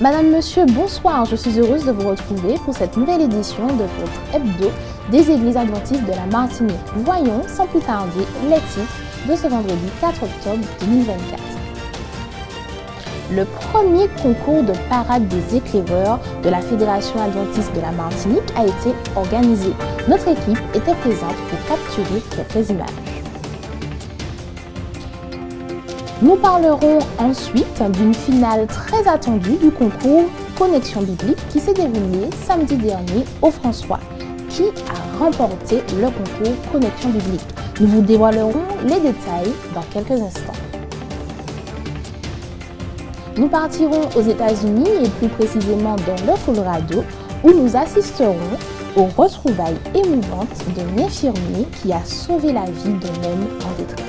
Madame, Monsieur, bonsoir, je suis heureuse de vous retrouver pour cette nouvelle édition de votre hebdo des Églises Adventistes de la Martinique. Voyons sans plus tarder les titres de ce vendredi 4 octobre 2024. Le premier concours de parade des éclaireurs de la Fédération Adventiste de la Martinique a été organisé. Notre équipe était présente pour capturer quelques images. Nous parlerons ensuite d'une finale très attendue du concours Connexion Biblique qui s'est déroulé samedi dernier au François. Qui a remporté le concours Connexion Biblique? Nous vous dévoilerons les détails dans quelques instants. Nous partirons aux États-Unis et plus précisément dans le Colorado où nous assisterons aux retrouvailles émouvantes d'un infirmier qui a sauvé la vie d'un homme en détresse.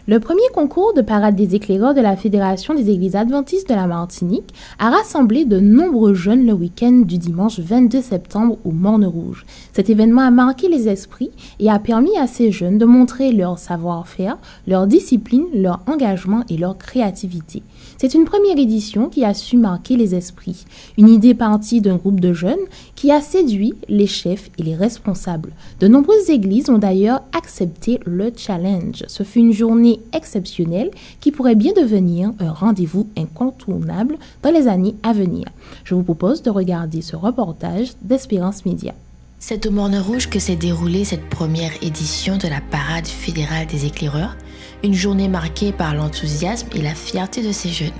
Le premier concours de parade des éclaireurs de la Fédération des Églises Adventistes de la Martinique a rassemblé de nombreux jeunes le week-end du dimanche 22 septembre au Morne-Rouge. Cet événement a marqué les esprits et a permis à ces jeunes de montrer leur savoir-faire, leur discipline, leur engagement et leur créativité. C'est une première édition qui a su marquer les esprits. Une idée partie d'un groupe de jeunes qui a séduit les chefs et les responsables. De nombreuses églises ont d'ailleurs accepté le challenge. Ce fut une journée exceptionnelle qui pourrait bien devenir un rendez-vous incontournable dans les années à venir. Je vous propose de regarder ce reportage d'Espérance Média. C'est au Morne-Rouge que s'est déroulée cette première édition de la Parade fédérale des éclaireurs, une journée marquée par l'enthousiasme et la fierté de ces jeunes.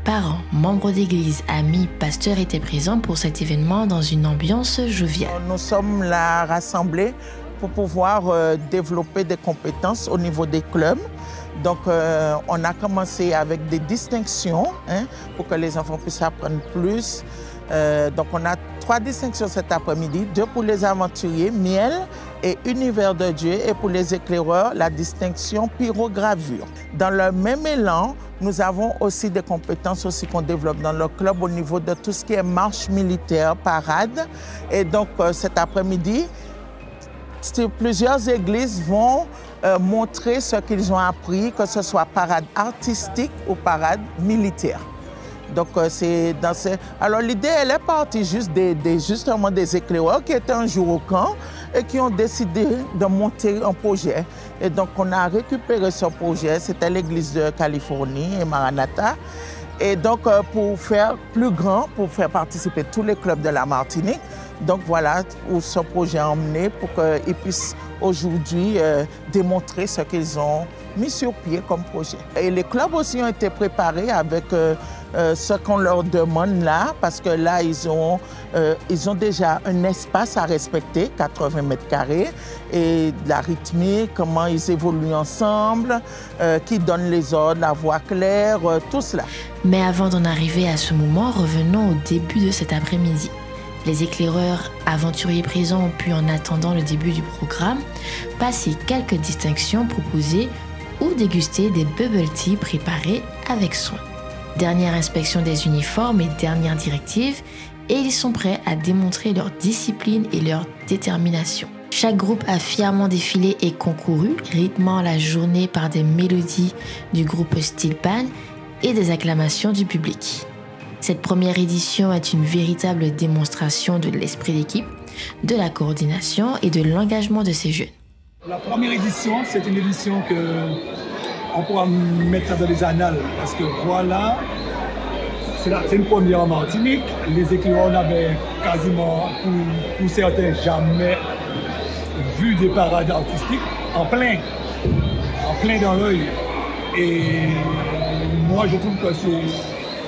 Parents, membres d'église, amis, pasteurs étaient présents pour cet événement dans une ambiance joviale. Nous sommes là rassemblés pour pouvoir développer des compétences au niveau des clubs. Donc, on a commencé avec des distinctions pour que les enfants puissent apprendre plus. Donc, on a 3 distinctions cet après-midi, 2 pour les aventuriers, miel et univers de Dieu, et pour les éclaireurs, la distinction pyrogravure. Dans le même élan, nous avons aussi des compétences aussi qu'on développe dans le club au niveau de tout ce qui est marche militaire, parade. Et donc, cet après-midi, plusieurs églises vont montrer ce qu'ils ont appris, que ce soit parade artistique ou parade militaire. Donc, c'est dans ces... Alors, l'idée, elle est partie juste justement des éclaireurs qui étaient un jour au camp et qui ont décidé de monter un projet. Et donc, on a récupéré ce projet. C'était l'église de Californie et Maranatha. Et donc, pour faire plus grand, pour faire participer tous les clubs de la Martinique. Donc, voilà où ce projet a emmené pour qu'ils puissent aujourd'hui démontrer ce qu'ils ont mis sur pied comme projet. Et les clubs aussi ont été préparés avec ce qu'on leur demande là, parce que là, ils ont déjà un espace à respecter, 80 mètres carrés, et de la rythmique, comment ils évoluent ensemble, qui donnent les ordres, la voix claire, tout cela. Mais avant d'en arriver à ce moment, revenons au début de cet après-midi. Les éclaireurs aventuriers présents ont pu, en attendant le début du programme, passer quelques distinctions proposées ou déguster des bubble tea préparés avec soin. Dernière inspection des uniformes et dernière directive, et ils sont prêts à démontrer leur discipline et leur détermination. Chaque groupe a fièrement défilé et concouru, rythmant la journée par des mélodies du groupe Steel Pan et des acclamations du public. Cette première édition est une véritable démonstration de l'esprit d'équipe, de la coordination et de l'engagement de ces jeunes. La première édition, c'est une édition qu'on pourra mettre dans les annales parce que voilà, c'est une première en Martinique. Les éclaireurs n'avaient quasiment, pour certains, jamais vu des parades artistiques en plein dans l'œil. Et moi, je trouve que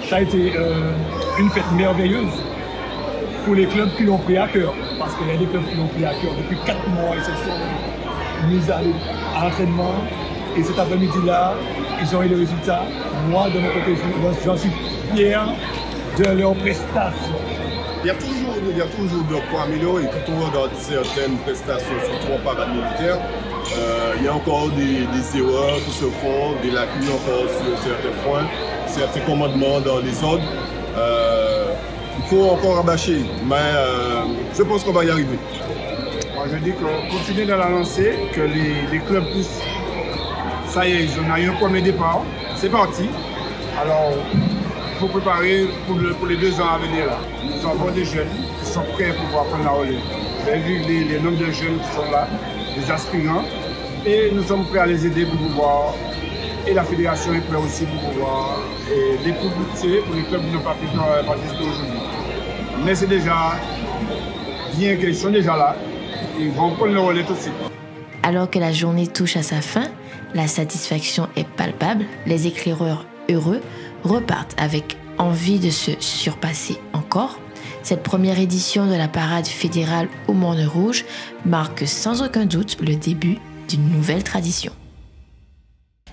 ça a été une fête merveilleuse pour les clubs qui l'ont pris à cœur. Parce qu'il y a des clubs qui l'ont pris à cœur depuis 4 mois. Ils se sont mis à l'entraînement. Et cet après-midi-là, ils ont eu les résultats. Moi, de mon côté, j'en suis fier de leurs prestations. Il y a toujours de quoi améliorer. Quand on regarde certaines prestations, surtout en parade militaire, il y a encore des erreurs qui se font, des lacunes encore sur certains points, certains commandements dans les ordres. Il faut encore rabâcher, mais je pense qu'on va y arriver. Moi, je dis qu'on continue dans la lancée, que les clubs poussent. Ça y est, on a eu un premier départ, c'est parti. Alors, il faut préparer pour les 2 ans à venir. Là. Nous avons des jeunes qui sont prêts pour pouvoir prendre la relève. Vous avez vu les nombres de jeunes qui sont là, les aspirants, et nous sommes prêts à les aider pour pouvoir, et la fédération est prête aussi pour pouvoir les pousser pour les clubs qui n'ont pas pu participer aujourd'hui. Mais c'est déjà bien qu'ils sont déjà là, ils vont prendre le relais tout de suite. Alors que la journée touche à sa fin, la satisfaction est palpable, les éclaireurs heureux repartent avec envie de se surpasser encore. Cette première édition de la parade fédérale au Morne Rouge marque sans aucun doute le début d'une nouvelle tradition.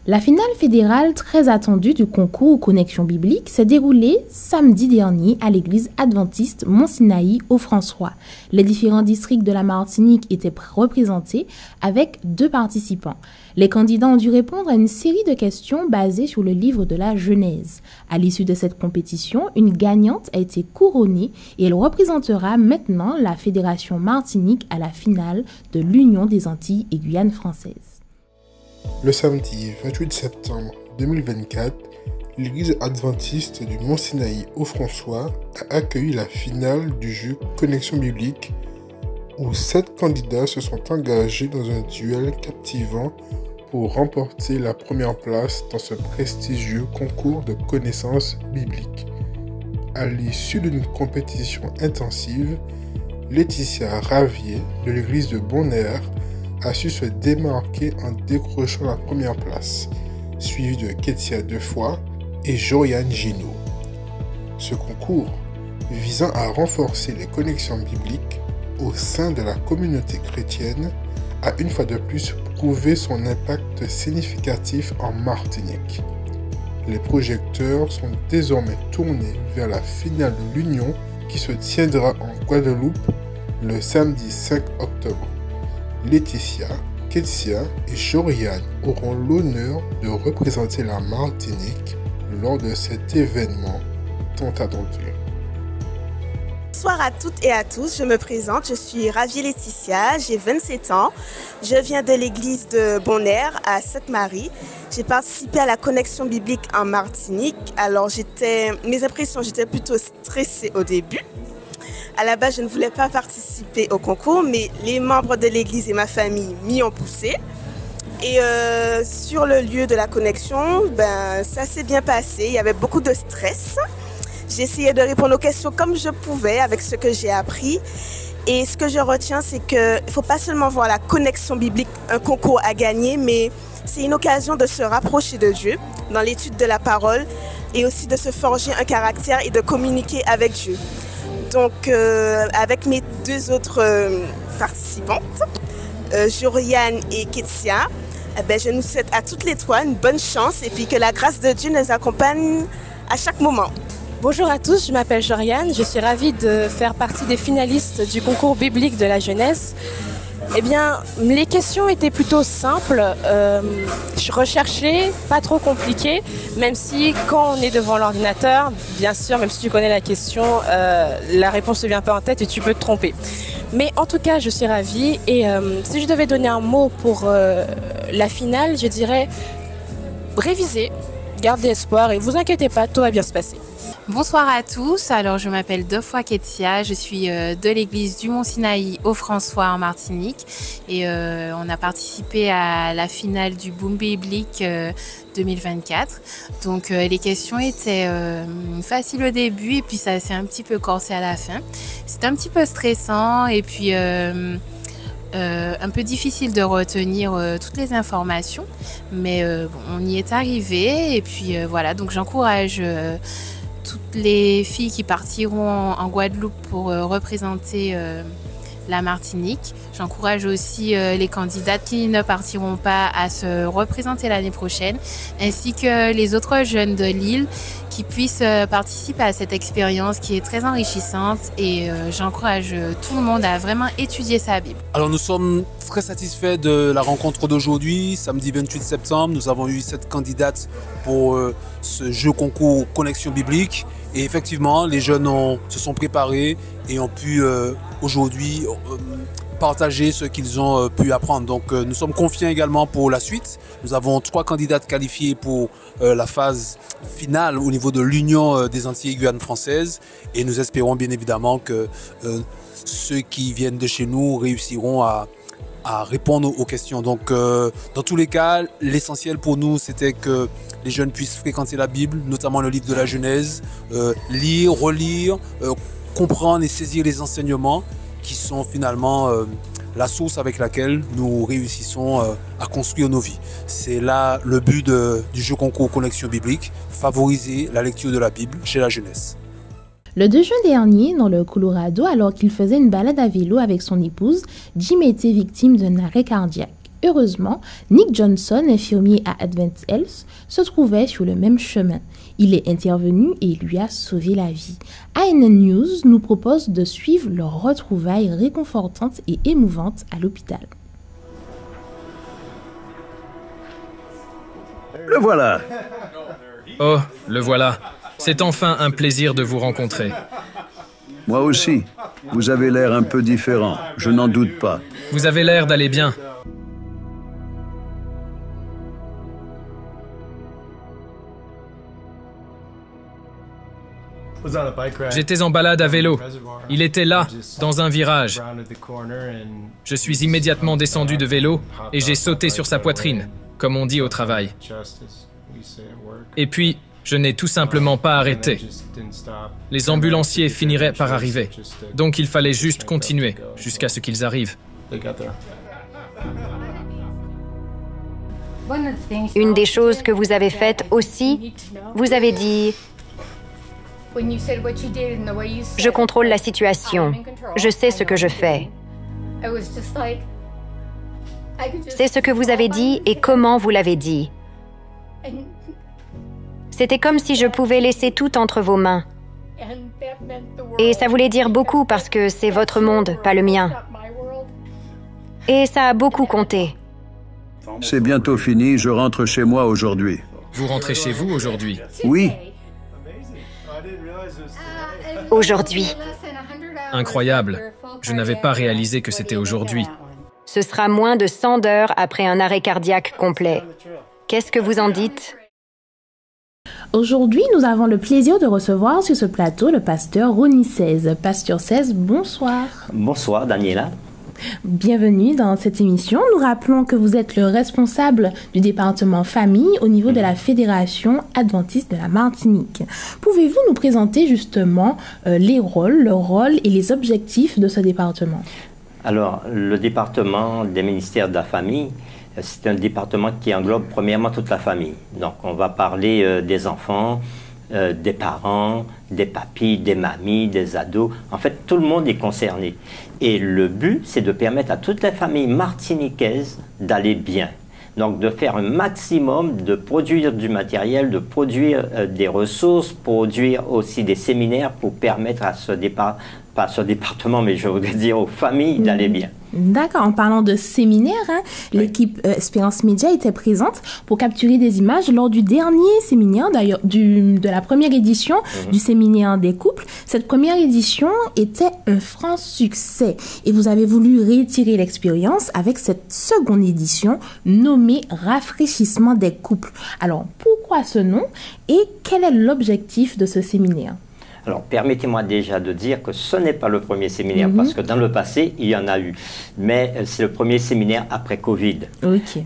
La finale fédérale très attendue du concours Connexion biblique s'est déroulée samedi dernier à l'église adventiste Mont-Sinaï au François. Les différents districts de la Martinique étaient représentés avec 2 participants. Les candidats ont dû répondre à une série de questions basées sur le livre de la Genèse. À l'issue de cette compétition, une gagnante a été couronnée et elle représentera maintenant la Fédération Martinique à la finale de l'Union des Antilles et Guyane française. Le samedi 28 septembre 2024, l'église adventiste du Mont-Sinaï au François a accueilli la finale du jeu Connexion biblique où 7 candidats se sont engagés dans un duel captivant pour remporter la première place dans ce prestigieux concours de connaissances bibliques. À l'issue d'une compétition intensive, Laetitia Ravier de l'église de Bonaire a su se démarquer en décrochant la première place, suivie de Ketia Defoy et Joriane Gino. Ce concours, visant à renforcer les connexions bibliques au sein de la communauté chrétienne, a une fois de plus prouvé son impact significatif en Martinique. Les projecteurs sont désormais tournés vers la finale de l'Union qui se tiendra en Guadeloupe le samedi 5 octobre. Laetitia, Ketia et Joriane auront l'honneur de représenter la Martinique lors de cet événement tant attendu. Bonsoir à toutes et à tous, je me présente, je suis Ravier Laetitia, j'ai 27 ans, je viens de l'église de Bonaire à Sainte-Marie. J'ai participé à la connexion biblique en Martinique, alors mes impressions, j'étais plutôt stressée au début. À la base, je ne voulais pas participer au concours, mais les membres de l'église et ma famille m'y ont poussé. Et sur le lieu de la connexion, ça s'est bien passé, il y avait beaucoup de stress. J'ai essayé de répondre aux questions comme je pouvais avec ce que j'ai appris. Et ce que je retiens, c'est qu'il ne faut pas seulement voir la connexion biblique, un concours à gagner, mais c'est une occasion de se rapprocher de Dieu dans l'étude de la parole et aussi de se forger un caractère et de communiquer avec Dieu. Donc, avec mes 2 autres participantes, Joriane et Ketia, je nous souhaite à toutes les 3 une bonne chance et puis que la grâce de Dieu nous accompagne à chaque moment. Bonjour à tous, je m'appelle Joriane, je suis ravie de faire partie des finalistes du concours biblique de la jeunesse. Eh bien, les questions étaient plutôt simples, je recherchais, pas trop compliquées, même si quand on est devant l'ordinateur, bien sûr, même si tu connais la question, la réponse ne vient pas en tête et tu peux te tromper. Mais en tout cas, je suis ravie et si je devais donner un mot pour la finale, je dirais réviser, gardez espoir et vous inquiétez pas, tout va bien se passer. Bonsoir à tous, alors je m'appelle Defoy Ketia, je suis de l'église du Mont-Sinaï au François en Martinique et on a participé à la finale du Boom Biblique 2024. Donc les questions étaient faciles au début et puis ça s'est un petit peu corsé à la fin. C'était un petit peu stressant et puis un peu difficile de retenir toutes les informations, mais on y est arrivé et puis voilà, donc j'encourage toutes les filles qui partiront en Guadeloupe pour représenter la Martinique. J'encourage aussi les candidates qui ne partiront pas à se représenter l'année prochaine, ainsi que les autres jeunes de l'île qui puissent participer à cette expérience qui est très enrichissante et j'encourage tout le monde à vraiment étudier sa Bible. Alors nous sommes très satisfaits de la rencontre d'aujourd'hui, samedi 28 septembre. Nous avons eu 7 candidates pour ce jeu concours Connexion biblique Et effectivement, les jeunes se sont préparés et ont pu aujourd'hui partager ce qu'ils ont pu apprendre. Donc nous sommes confiants également pour la suite. Nous avons 3 candidates qualifiées pour la phase finale au niveau de l'Union des Antilles et Guyane françaises. Et nous espérons bien évidemment que ceux qui viennent de chez nous réussiront à répondre aux questions. Donc dans tous les cas, l'essentiel pour nous, c'était que les jeunes puissent fréquenter la Bible, notamment le livre de la Genèse, lire, relire, comprendre et saisir les enseignements qui sont finalement la source avec laquelle nous réussissons à construire nos vies. C'est là le but du jeu concours Connexion biblique, favoriser la lecture de la Bible chez la jeunesse. Le 2 juin dernier, dans le Colorado, alors qu'il faisait une balade à vélo avec son épouse, Jim était victime d'un arrêt cardiaque. Heureusement, Nick Johnson, infirmier à Advent Health, se trouvait sur le même chemin. Il est intervenu et lui a sauvé la vie. ANN News nous propose de suivre leurs retrouvailles réconfortantes et émouvantes à l'hôpital. Le voilà. Oh, le voilà. C'est enfin un plaisir de vous rencontrer. Moi aussi. Vous avez l'air un peu différent, je n'en doute pas. Vous avez l'air d'aller bien. J'étais en balade à vélo. Il était là, dans un virage. Je suis immédiatement descendu de vélo et j'ai sauté sur sa poitrine, comme on dit au travail. Et puis, je n'ai tout simplement pas arrêté. Les ambulanciers finiraient par arriver. Donc il fallait juste continuer jusqu'à ce qu'ils arrivent. Une des choses que vous avez faites aussi, vous avez dit « Je contrôle la situation. Je sais ce que je fais. » C'est ce que vous avez dit et comment vous l'avez dit. C'était comme si je pouvais laisser tout entre vos mains. Et ça voulait dire beaucoup parce que c'est votre monde, pas le mien. Et ça a beaucoup compté. C'est bientôt fini, je rentre chez moi aujourd'hui. Vous rentrez chez vous aujourd'hui? Oui. Aujourd'hui. Incroyable. Je n'avais pas réalisé que c'était aujourd'hui. Ce sera moins de 100 heures après un arrêt cardiaque complet. Qu'est-ce que vous en dites? Aujourd'hui, nous avons le plaisir de recevoir sur ce plateau le pasteur Ronnie Seize. Pasteur Seize, bonsoir. Bonsoir, Daniela. Bienvenue dans cette émission. Nous rappelons que vous êtes le responsable du département famille au niveau de la Fédération adventiste de la Martinique. Pouvez-vous nous présenter justement le rôle et les objectifs de ce département? Alors, le département des ministères de la famille, c'est un département qui englobe premièrement toute la famille. Donc, on va parler des enfants, des parents, des papis, des mamies, des ados. En fait, tout le monde est concerné. Et le but, c'est de permettre à toute la famille martiniquaise d'aller bien. Donc, de faire un maximum, de produire du matériel, de produire des ressources, produire aussi des séminaires pour permettre à ce département, mais je voudrais dire aux familles d'aller bien. D'accord. En parlant de séminaire, l'équipe Espérance Média était présente pour capturer des images lors du dernier séminaire, d'ailleurs, de la première édition du séminaire des couples. Cette première édition était un franc succès et vous avez voulu réitérer l'expérience avec cette seconde édition nommée Rafraîchissement des couples. Alors, pourquoi ce nom et quel est l'objectif de ce séminaire? Alors, permettez-moi déjà de dire que ce n'est pas le premier séminaire, parce que dans le passé, il y en a eu. Mais c'est le premier séminaire après Covid.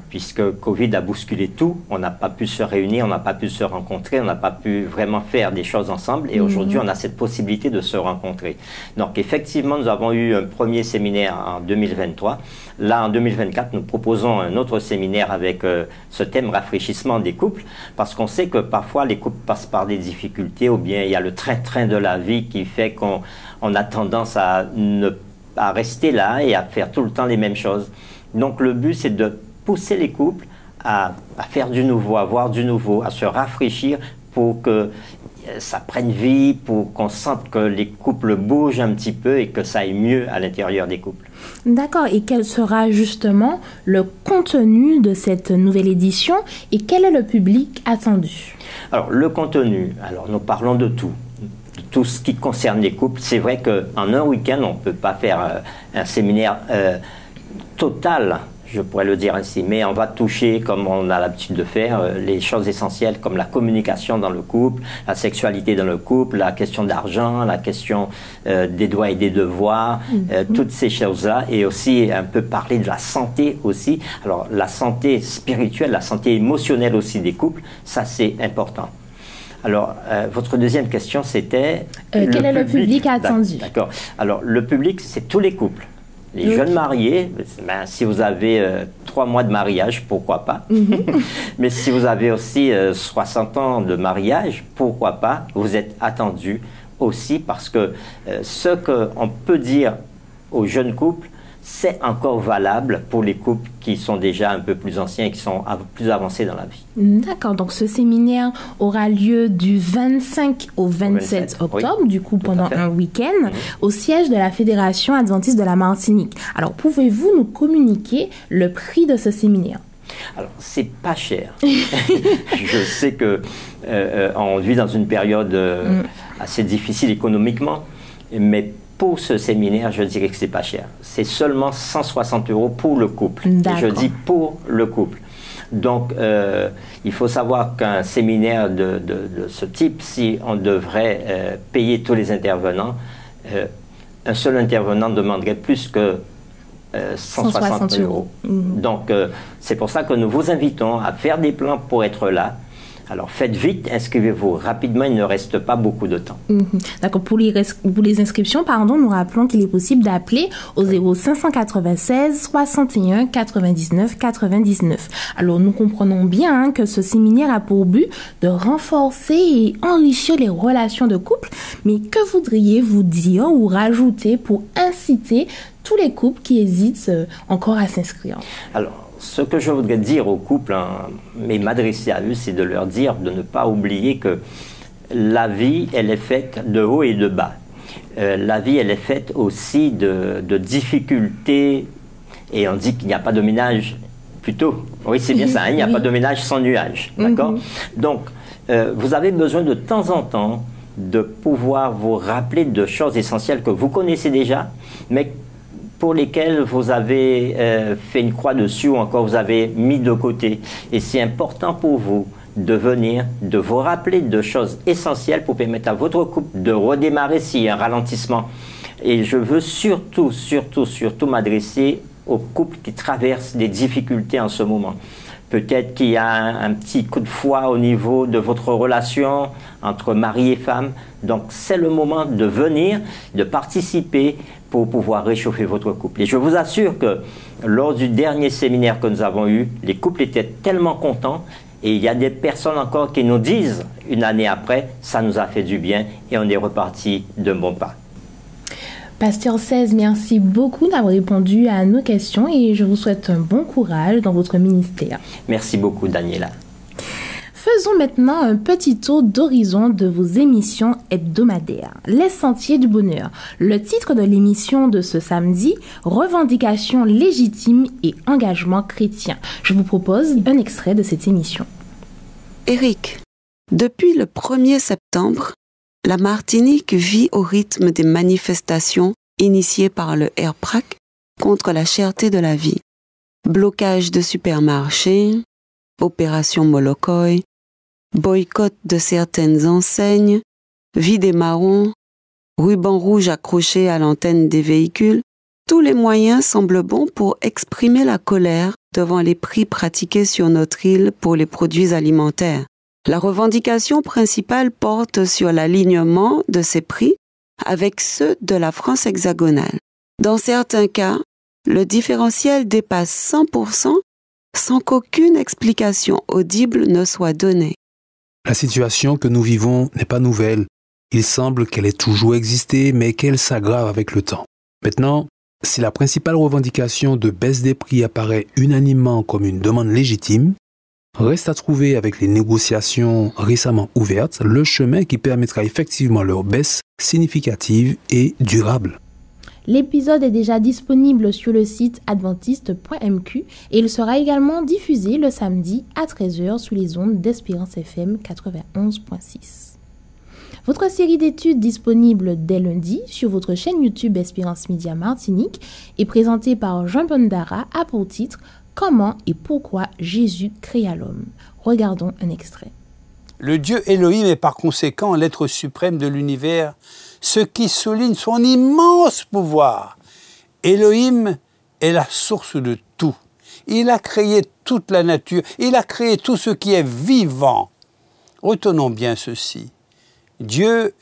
Puisque Covid a bousculé tout, on n'a pas pu se réunir, on n'a pas pu se rencontrer, on n'a pas pu vraiment faire des choses ensemble. Et aujourd'hui, on a cette possibilité de se rencontrer. Donc, effectivement, nous avons eu un premier séminaire en 2023. Là, en 2024, nous proposons un autre séminaire avec ce thème rafraîchissement des couples, parce qu'on sait que parfois, les couples passent par des difficultés, ou bien il y a le train-train de la vie qui fait qu'on a tendance à rester là et à faire tout le temps les mêmes choses. Donc le but, c'est de pousser les couples à faire du nouveau, à voir du nouveau, à se rafraîchir pour que ça prenne vie, pour qu'on sente que les couples bougent un petit peu et que ça aille mieux à l'intérieur des couples. D'accord. Et quel sera justement le contenu de cette nouvelle édition et quel est le public attendu? Alors, le contenu, alors nous parlons de tout. tout ce qui concerne les couples. C'est vrai qu'en un week-end, on ne peut pas faire un séminaire total, je pourrais le dire ainsi, mais on va toucher, comme on a l'habitude de faire, les choses essentielles comme la communication dans le couple, la sexualité dans le couple, la question d'argent, la question des droits et des devoirs, toutes ces choses-là, et aussi un peu parler de la santé aussi. Alors la santé spirituelle, la santé émotionnelle aussi des couples, ça c'est important. Alors, votre deuxième question, c'était... quel est le public attendu? D'accord. Alors, le public, c'est tous les couples. Les jeunes mariés, ben, si vous avez 3 mois de mariage, pourquoi pas. Mais si vous avez aussi 60 ans de mariage, pourquoi pas. Vous êtes attendus aussi parce que ce qu'on peut dire aux jeunes couples, c'est encore valable pour les couples qui sont déjà un peu plus anciens et qui sont plus avancés dans la vie. D'accord, donc ce séminaire aura lieu du 25 au 27 octobre, oui, du coup pendant un week-end, au siège de la Fédération adventiste de la Martinique. Alors, pouvez-vous nous communiquer le prix de ce séminaire? Alors, c'est pas cher. Je sais que on vit dans une période assez difficile économiquement, mais pour ce séminaire, je dirais que c'est pas cher. C'est seulement 160 € pour le couple. Et je dis pour le couple. Donc, il faut savoir qu'un séminaire de ce type, si on devrait payer tous les intervenants, un seul intervenant demanderait plus que 160 €. Donc, c'est pour ça que nous vous invitons à faire des plans pour être là. Alors faites vite, inscrivez-vous rapidement, il ne reste pas beaucoup de temps. D'accord, pour les inscriptions, nous rappelons qu'il est possible d'appeler au 0596 61 99 99. Alors nous comprenons bien que ce séminaire a pour but de renforcer et enrichir les relations de couple, mais que voudriez-vous dire ou rajouter pour inciter tous les couples qui hésitent encore à s'inscrire? Alors, ce que je voudrais dire aux couples, mais m'adresser à eux, c'est de leur dire de ne pas oublier que la vie, elle est faite de haut et de bas. La vie, elle est faite aussi de difficultés, et on dit qu'il n'y a pas de ménage, plutôt. Oui, c'est bien ça, il n'y a pas de ménage sans nuage, d'accord? Donc, vous avez besoin de temps en temps de pouvoir vous rappeler de choses essentielles que vous connaissez déjà, mais pour lesquels vous avez fait une croix dessus ou encore vous avez mis de côté. Et c'est important pour vous de venir, de vous rappeler de choses essentielles pour permettre à votre couple de redémarrer s'il y a un ralentissement. Et je veux surtout m'adresser aux couples qui traversent des difficultés en ce moment. Peut-être qu'il y a un petit coup de foi au niveau de votre relation entre mari et femme. Donc, c'est le moment de venir, de participer pour pouvoir réchauffer votre couple. Et je vous assure que lors du dernier séminaire que nous avons eu, les couples étaient tellement contents. Et il y a des personnes encore qui nous disent, une année après, ça nous a fait du bien et on est reparti d'un bon pas. Pasteur Cèze, merci beaucoup d'avoir répondu à nos questions et je vous souhaite un bon courage dans votre ministère. Merci beaucoup, Daniela. Faisons maintenant un petit tour d'horizon de vos émissions hebdomadaires. Les Sentiers du Bonheur. Le titre de l'émission de ce samedi, Revendications légitimes et engagement chrétien. Je vous propose un extrait de cette émission. Eric, depuis le 1er septembre, la Martinique vit au rythme des manifestations initiées par le RPRAC contre la cherté de la vie. Blocage de supermarchés, opération Molokoï, boycott de certaines enseignes, vie des marrons, ruban rouge accroché à l'antenne des véhicules, tous les moyens semblent bons pour exprimer la colère devant les prix pratiqués sur notre île pour les produits alimentaires. La revendication principale porte sur l'alignement de ces prix avec ceux de la France hexagonale. Dans certains cas, le différentiel dépasse 100% sans qu'aucune explication audible ne soit donnée. La situation que nous vivons n'est pas nouvelle. Il semble qu'elle ait toujours existé, mais qu'elle s'aggrave avec le temps. Maintenant, si la principale revendication de baisse des prix apparaît unanimement comme une demande légitime, reste à trouver avec les négociations récemment ouvertes le chemin qui permettra effectivement leur baisse significative et durable. L'épisode est déjà disponible sur le site adventiste.mq et il sera également diffusé le samedi à 13h sur les ondes d'Espérance FM 91.6. Votre série d'études disponible dès lundi sur votre chaîne YouTube Espérance Média Martinique est présentée par Jean Bondara a pour titre « Comment et pourquoi Jésus créa l'homme ». Regardons un extrait. Le Dieu Elohim est par conséquent l'être suprême de l'univers, ce qui souligne son immense pouvoir. Elohim est la source de tout. Il a créé toute la nature, il a créé tout ce qui est vivant. Retenons bien ceci. Dieu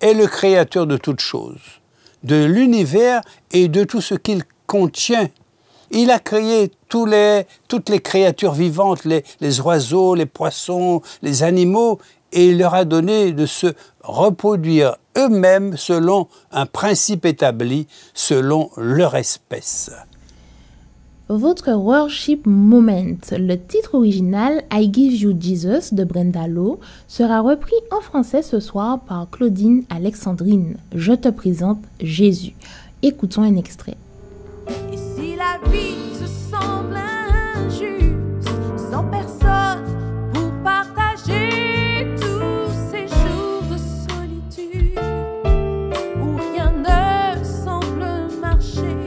est le créateur de toutes choses, de l'univers et de tout ce qu'il contient. Il a créé toutes les créatures vivantes, les oiseaux, les poissons, les animaux, et il leur a donné de se reproduire eux-mêmes selon un principe établi, selon leur espèce. Votre Worship Moment, le titre original I Give You Jesus de Brenda Lowe, sera repris en français ce soir par Claudine Alexandrine. Je te présente Jésus. Écoutons un extrait. Et si la vie se semble injuste, sans personne pour partager tous ces jours de solitude, où rien ne semble marcher,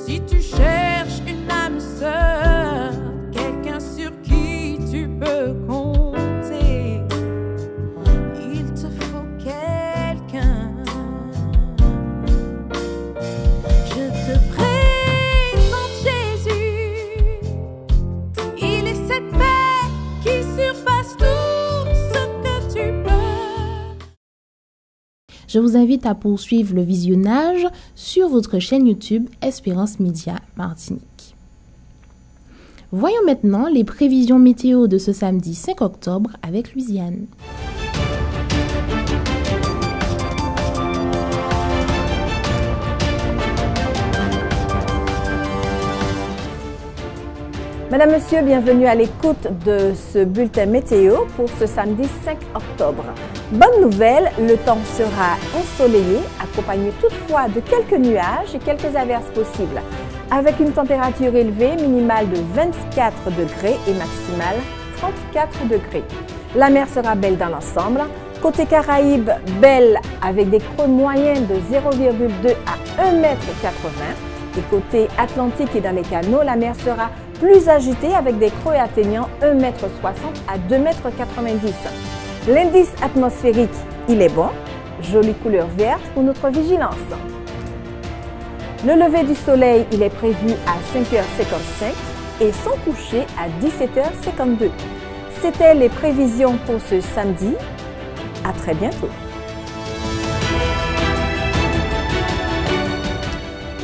si tu cherches une âme sœur, quelqu'un sur qui tu peux compter, il te faut quelqu'un. Je vous invite à poursuivre le visionnage sur votre chaîne YouTube Espérance Média Martinique. Voyons maintenant les prévisions météo de ce samedi 5 octobre avec Louisiane. Madame, Monsieur, bienvenue à l'écoute de ce bulletin météo pour ce samedi 5 octobre. Bonne nouvelle, le temps sera ensoleillé, accompagné toutefois de quelques nuages et quelques averses possibles, avec une température élevée minimale de 24 degrés et maximale 34 degrés. La mer sera belle dans l'ensemble. Côté Caraïbes, belle avec des creux moyens de 0,2 à 1,80 m. Et côté Atlantique et dans les canaux, la mer sera plus agitée avec des creux atteignant 1,60 m à 2,90 m. L'indice atmosphérique, il est bon. Jolie couleur verte pour notre vigilance. Le lever du soleil, il est prévu à 5h55 et son coucher à 17h52. C'était les prévisions pour ce samedi. À très bientôt.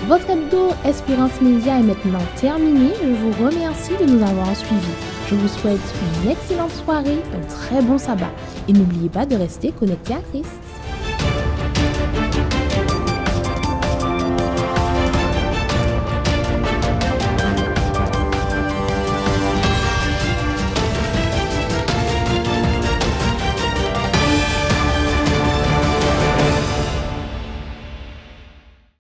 Votre hebdo Espérance Média est maintenant terminé. Je vous remercie de nous avoir suivis. Je vous souhaite une excellente soirée, un très bon sabbat. Et n'oubliez pas de rester connecté à Christ.